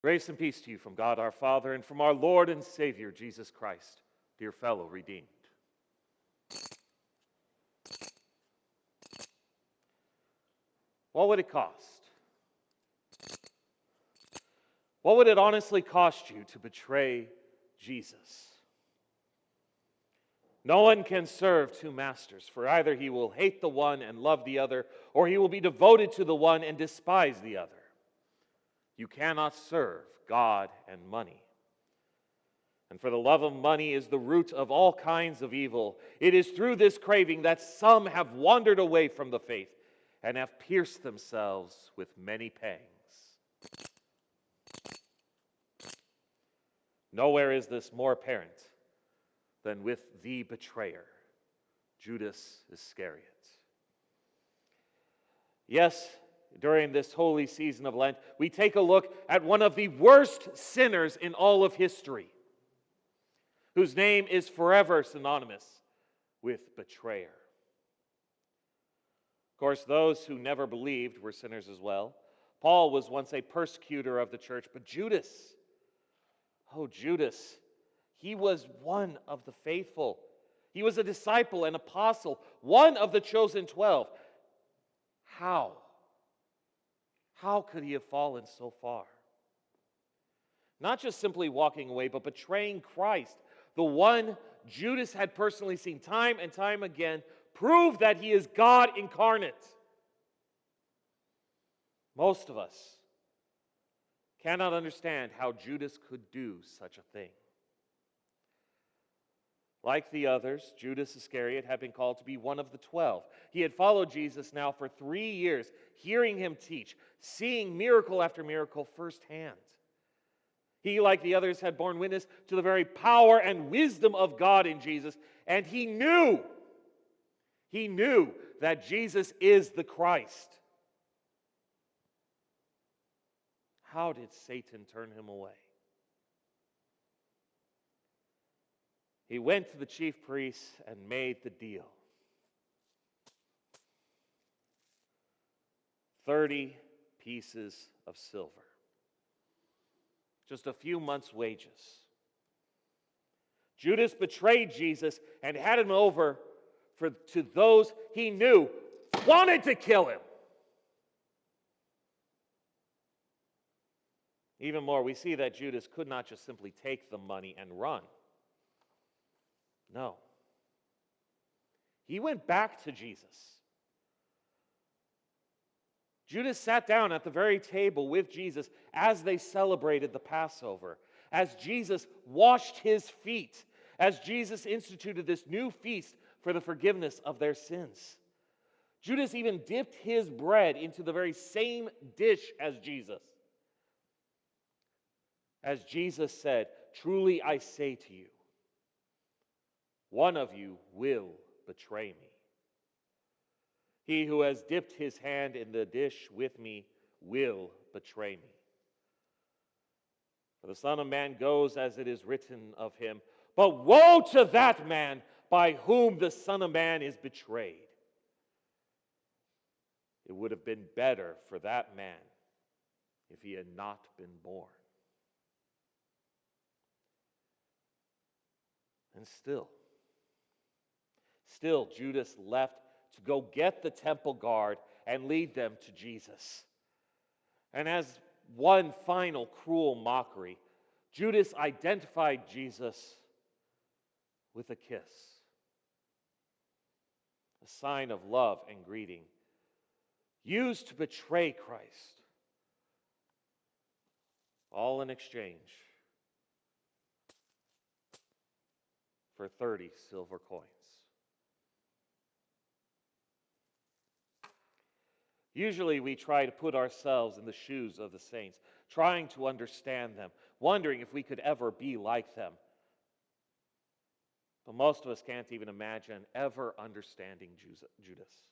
Grace and peace to you from God our Father and from our Lord and Savior, Jesus Christ, dear fellow redeemed. What would it cost? What would it honestly cost you to betray Jesus? No one can serve two masters, for either he will hate the one and love the other, or he will be devoted to the one and despise the other. You cannot serve God and money. And for the love of money is the root of all kinds of evil. It is through this craving that some have wandered away from the faith and have pierced themselves with many pangs. Nowhere is this more apparent than with the betrayer, Judas Iscariot. Yes, during this holy season of Lent, we take a look at one of the worst sinners in all of history, whose name is forever synonymous with betrayer. Of course, those who never believed were sinners as well. Paul was once a persecutor of the church, but Judas, Judas, he was one of the faithful. He was a disciple, an apostle, one of the chosen 12. How? How could he have fallen so far? Not just simply walking away, but betraying Christ, the one Judas had personally seen time and time again, prove that he is God incarnate. Most of us cannot understand how Judas could do such a thing. Like the others, Judas Iscariot had been called to be one of the 12. He had followed Jesus now for 3 years, hearing him teach, seeing miracle after miracle firsthand. He, like the others, had borne witness to the very power and wisdom of God in Jesus, and he knew that Jesus is the Christ. How did Satan turn him away? He went to the chief priests and made the deal. 30 pieces of silver. Just a few months' wages. Judas betrayed Jesus and handed him over to those he knew wanted to kill him. Even more, we see that Judas could not just simply take the money and run. No. He went back to Jesus. Judas sat down at the very table with Jesus as they celebrated the Passover, as Jesus washed his feet, as Jesus instituted this new feast for the forgiveness of their sins. Judas even dipped his bread into the very same dish as Jesus. As Jesus said, "Truly I say to you, one of you will betray me. He who has dipped his hand in the dish with me will betray me. For the Son of Man goes as it is written of him, but woe to that man by whom the Son of Man is betrayed. It would have been better for that man if he had not been born." And still, Judas left to go get the temple guard and lead them to Jesus. And as one final cruel mockery, Judas identified Jesus with a kiss, a sign of love and greeting, used to betray Christ, all in exchange for 30 silver coins. Usually we try to put ourselves in the shoes of the saints, trying to understand them, wondering if we could ever be like them. But most of us can't even imagine ever understanding Judas.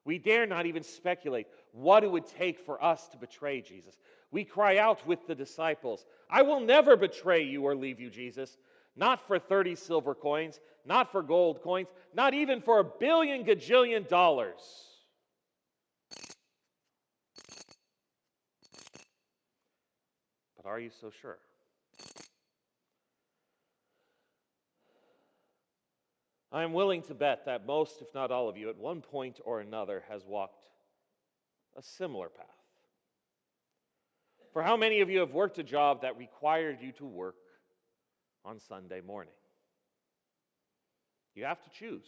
We dare not even speculate what it would take for us to betray Jesus. We cry out with the disciples, "I will never betray you or leave you, Jesus. Not for 30 silver coins, not for gold coins, not even for $1 billion gajillion dollars." But Are you so sure? I am willing to bet that most, if not all of you, at one point or another has walked a similar path. For how many of you have worked a job that required you to work on Sunday morning? You have to choose.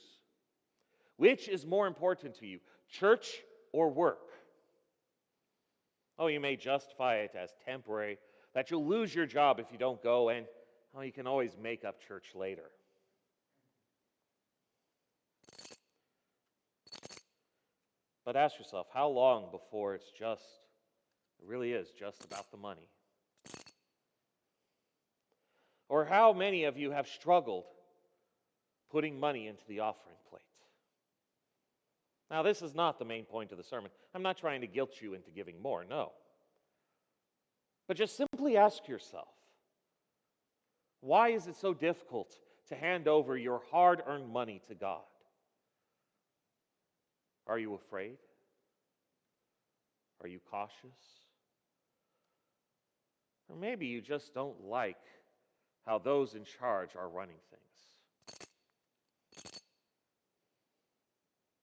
Which is more important to you, church or work? Oh, you may justify it as temporary, that you'll lose your job if you don't go, and you can always make up church later. But ask yourself, how long before it really is just about the money? Or how many of you have struggled putting money into the offering plate? Now, this is not the main point of the sermon. I'm not trying to guilt you into giving more, no. But just simply ask yourself, why is it so difficult to hand over your hard-earned money to God? Are you afraid? Are you cautious? Or maybe you just don't like how those in charge are running things.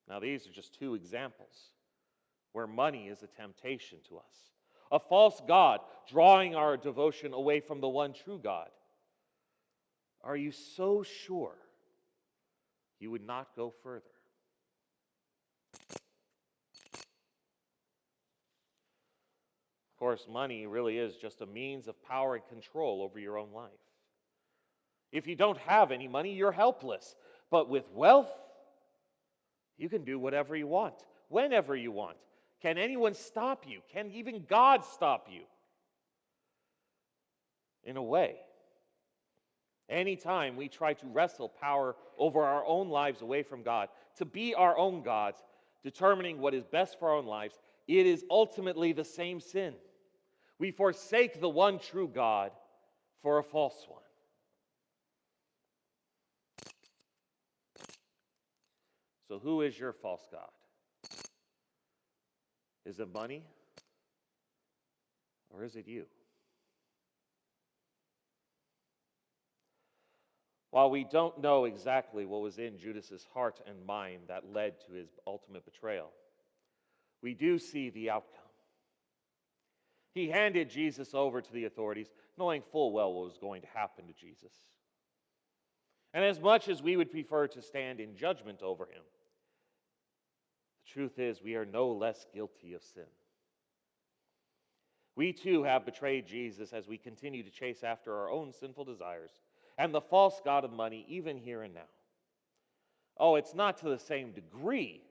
Now, these are just two examples where money is a temptation to us. A false god drawing our devotion away from the one true God. Are you so sure you would not go further? Of course, money really is just a means of power and control over your own life. If you don't have any money, you're helpless. But with wealth, you can do whatever you want, whenever you want. Can anyone stop you? Can even God stop you? In a way, anytime we try to wrestle power over our own lives away from God, to be our own gods, determining what is best for our own lives, it is ultimately the same sin. We forsake the one true God for a false one. So who is your false god? Is it money? Or is it you? While we don't know exactly what was in Judas's heart and mind that led to his ultimate betrayal, we do see the outcome. He handed Jesus over to the authorities, knowing full well what was going to happen to Jesus. And as much as we would prefer to stand in judgment over him, the truth is we are no less guilty of sin. We too have betrayed Jesus as we continue to chase after our own sinful desires and the false god of money, even here and now. Oh, it's not to the same degree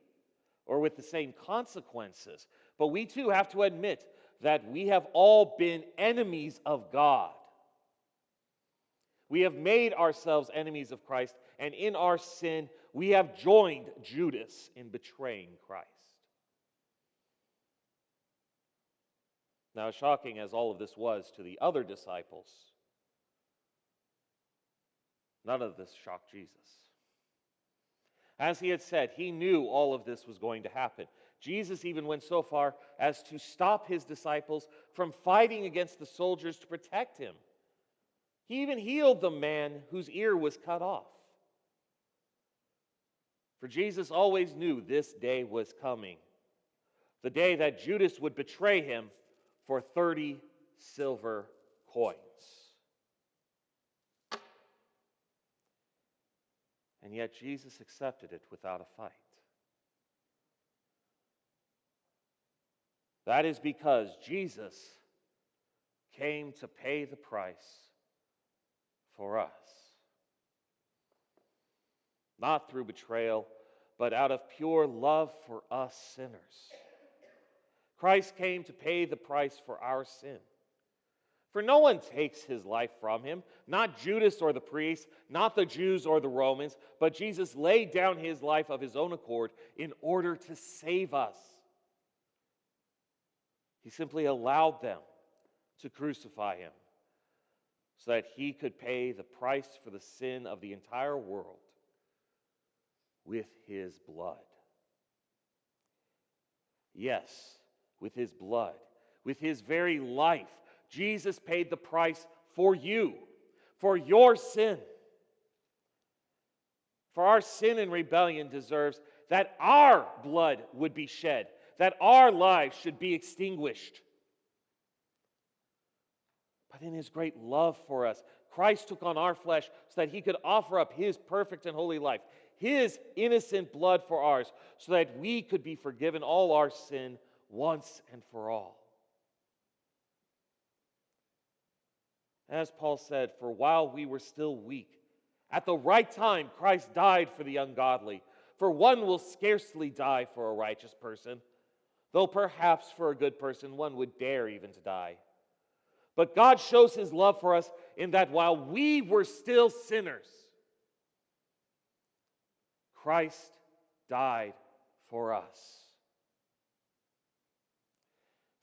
or with the same consequences, but we too have to admit that we have all been enemies of God. We have made ourselves enemies of Christ, and in our sin, we have joined Judas in betraying Christ. Now, as shocking as all of this was to the other disciples, none of this shocked Jesus. As he had said, he knew all of this was going to happen. Jesus even went so far as to stop his disciples from fighting against the soldiers to protect him. He even healed the man whose ear was cut off. For Jesus always knew this day was coming, the day that Judas would betray him for 30 silver coins. And yet Jesus accepted it without a fight. That is because Jesus came to pay the price for us. Not through betrayal, but out of pure love for us sinners. Christ came to pay the price for our sin. For no one takes his life from him, not Judas or the priests, not the Jews or the Romans, but Jesus laid down his life of his own accord in order to save us. He simply allowed them to crucify him so that he could pay the price for the sin of the entire world with his blood. Yes, with his blood, with his very life. Jesus paid the price for you, for your sin. For our sin and rebellion deserves that our blood would be shed, that our lives should be extinguished. But in his great love for us, Christ took on our flesh so that he could offer up his perfect and holy life, his innocent blood for ours, so that we could be forgiven all our sin once and for all. As Paul said, for while we were still weak, at the right time Christ died for the ungodly. For one will scarcely die for a righteous person, though perhaps for a good person one would dare even to die. But God shows his love for us in that while we were still sinners, Christ died for us.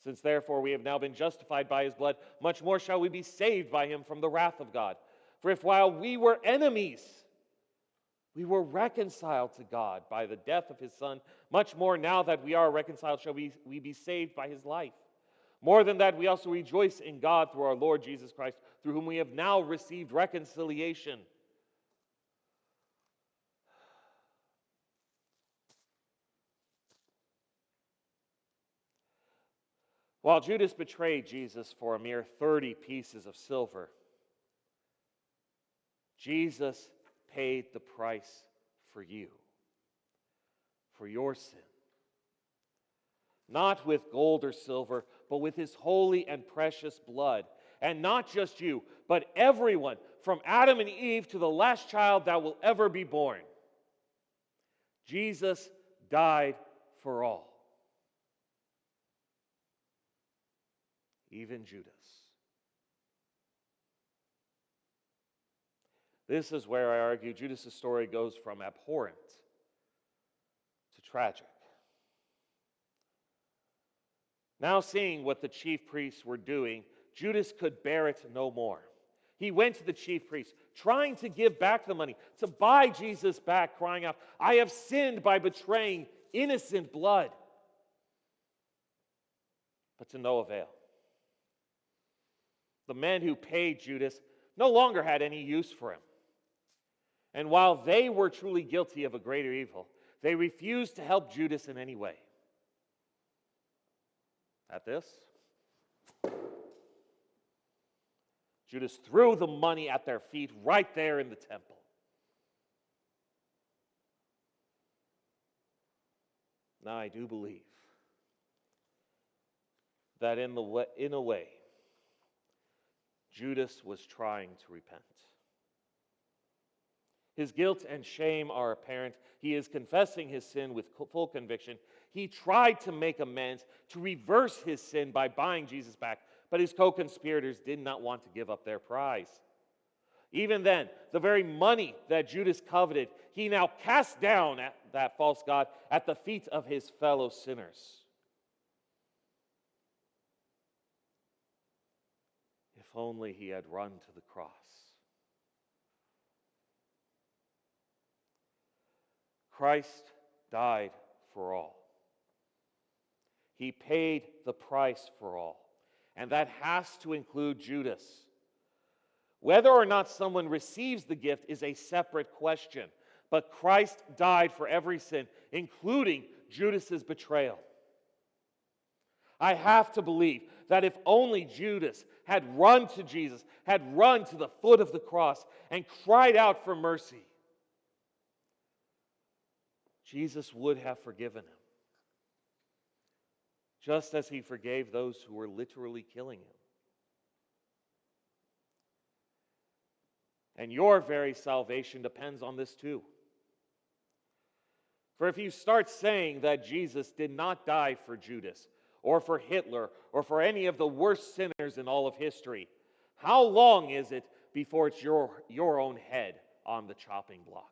Since therefore we have now been justified by his blood, much more shall we be saved by him from the wrath of God. For if while we were enemies, we were reconciled to God by the death of his Son, much more now that we are reconciled shall we be saved by his life. More than that, we also rejoice in God through our Lord Jesus Christ, through whom we have now received reconciliation. While Judas betrayed Jesus for a mere 30 pieces of silver, Jesus paid the price for you, for your sin. Not with gold or silver, but with his holy and precious blood. And not just you, but everyone, from Adam and Eve to the last child that will ever be born. Jesus died for all. Even Judas. This is where I argue Judas' story goes from abhorrent to tragic. Now seeing what the chief priests were doing, Judas could bear it no more. He went to the chief priests, trying to give back the money, to buy Jesus back, crying out, "I have sinned by betraying innocent blood." But to no avail. The men who paid Judas no longer had any use for him. And while they were truly guilty of a greater evil, they refused to help Judas in any way. At this, Judas threw the money at their feet right there in the temple. Now I do believe that in a way, Judas was trying to repent. His guilt and shame are apparent. He is confessing his sin with full conviction. He tried to make amends, to reverse his sin by buying Jesus back, but his co-conspirators did not want to give up their prize. Even then, the very money that Judas coveted, he now cast down at that false god at the feet of his fellow sinners. If only he had run to the cross. Christ died for all. He paid the price for all. And that has to include Judas. Whether or not someone receives the gift is a separate question. But Christ died for every sin, including Judas's betrayal. I have to believe that if only Judas had run to Jesus, had run to the foot of the cross, and cried out for mercy, Jesus would have forgiven him, just as he forgave those who were literally killing him. And your very salvation depends on this too. For if you start saying that Jesus did not die for Judas, or for Hitler, or for any of the worst sinners in all of history, how long is it before it's your own head on the chopping block?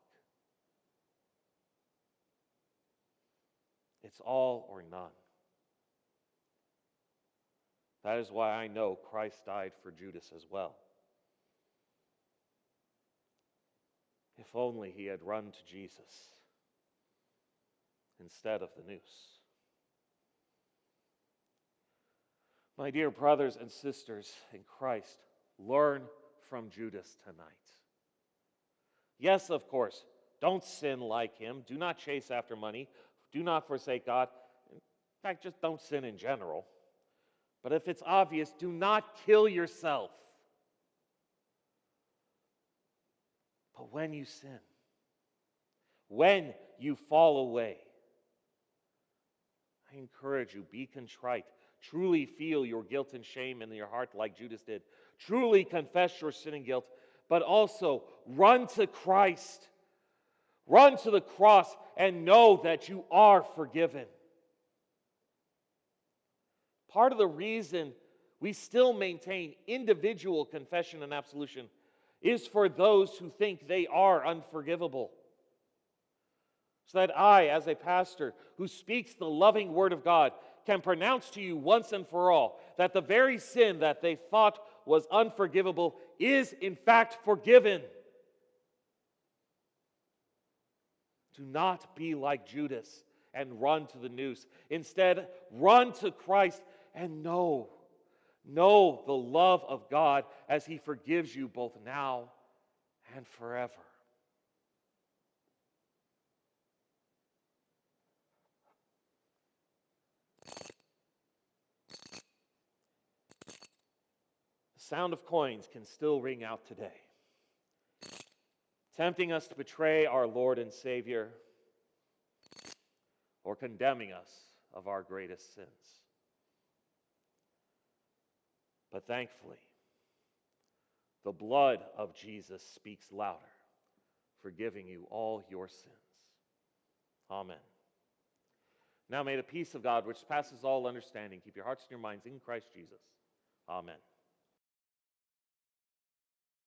It's all or none. That is why I know Christ died for Judas as well. If only he had run to Jesus instead of the noose. My dear brothers and sisters in Christ, learn from Judas tonight. Yes, of course, don't sin like him. Do not chase after money. Do not forsake God. In fact, just don't sin in general. But if it's obvious, do not kill yourself. But when you sin, when you fall away, I encourage you, be contrite. Truly feel your guilt and shame in your heart like Judas did. Truly confess your sin and guilt, but also run to Christ. Run to the cross and know that you are forgiven. Part of the reason we still maintain individual confession and absolution is for those who think they are unforgivable. So that I, as a pastor who speaks the loving word of God, can pronounce to you once and for all that the very sin that they thought was unforgivable is in fact forgiven. Do not be like Judas and run to the noose. Instead, run to Christ and know the love of God as He forgives you both now and forever. The sound of coins can still ring out today, tempting us to betray our Lord and Savior or condemning us of our greatest sins. But thankfully, the blood of Jesus speaks louder, forgiving you all your sins. Amen. Now may the peace of God, which passes all understanding, keep your hearts and your minds in Christ Jesus. Amen.